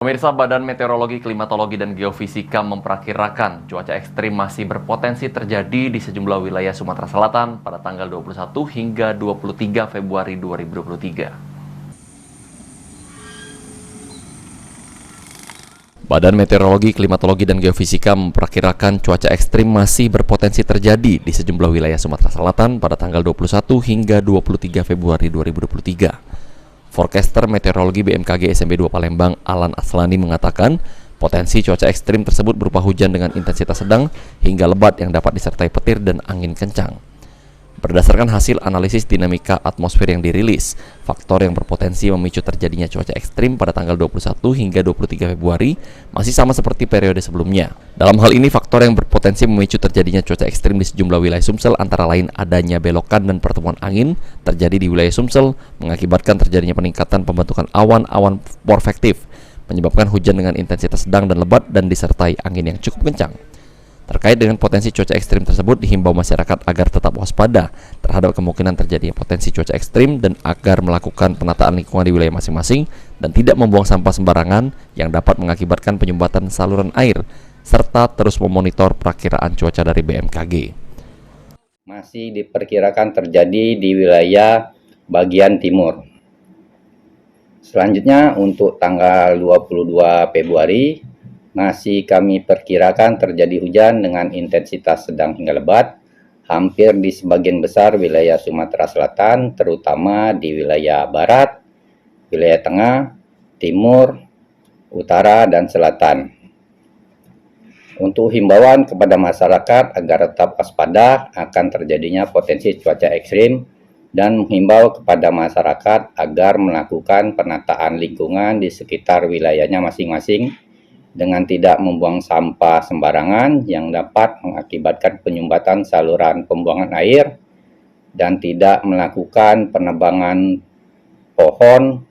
Pemirsa, Badan Meteorologi, Klimatologi, dan Geofisika memperkirakan cuaca ekstrim masih berpotensi terjadi di sejumlah wilayah Sumatera Selatan pada tanggal 21 hingga 23 Februari 2023. Badan Meteorologi, Klimatologi, dan Geofisika memperkirakan cuaca ekstrim masih berpotensi terjadi di sejumlah wilayah Sumatera Selatan pada tanggal 21 hingga 23 Februari 2023. Forecaster Meteorologi BMKG SMB 2 Palembang, Alan Aslani mengatakan, potensi cuaca ekstrim tersebut berupa hujan dengan intensitas sedang hingga lebat yang dapat disertai petir dan angin kencang. Berdasarkan hasil analisis dinamika atmosfer yang dirilis, faktor yang berpotensi memicu terjadinya cuaca ekstrim pada tanggal 21 hingga 23 Februari masih sama seperti periode sebelumnya. Dalam hal ini, faktor yang berpotensi memicu terjadinya cuaca ekstrim di sejumlah wilayah Sumsel antara lain adanya belokan dan pertemuan angin terjadi di wilayah Sumsel, mengakibatkan terjadinya peningkatan pembentukan awan-awan konvektif, menyebabkan hujan dengan intensitas sedang dan lebat dan disertai angin yang cukup kencang. Terkait dengan potensi cuaca ekstrim tersebut, dihimbau masyarakat agar tetap waspada terhadap kemungkinan terjadinya potensi cuaca ekstrim dan agar melakukan penataan lingkungan di wilayah masing-masing dan tidak membuang sampah sembarangan yang dapat mengakibatkan penyumbatan saluran air, serta terus memonitor perakiraan cuaca dari BMKG. Masih diperkirakan terjadi di wilayah bagian timur. Selanjutnya untuk tanggal 22 Februari masih kami perkirakan terjadi hujan dengan intensitas sedang hingga lebat hampir di sebagian besar wilayah Sumatera Selatan, terutama di wilayah barat, wilayah tengah, timur, utara, dan selatan. Untuk himbauan kepada masyarakat agar tetap waspada akan terjadinya potensi cuaca ekstrim dan menghimbau kepada masyarakat agar melakukan penataan lingkungan di sekitar wilayahnya masing-masing dengan tidak membuang sampah sembarangan yang dapat mengakibatkan penyumbatan saluran pembuangan air dan tidak melakukan penebangan pohon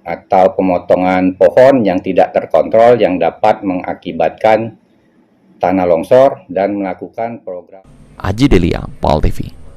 atau pemotongan pohon yang tidak terkontrol yang dapat mengakibatkan tanah longsor dan melakukan program Aji Delia, PAL TV.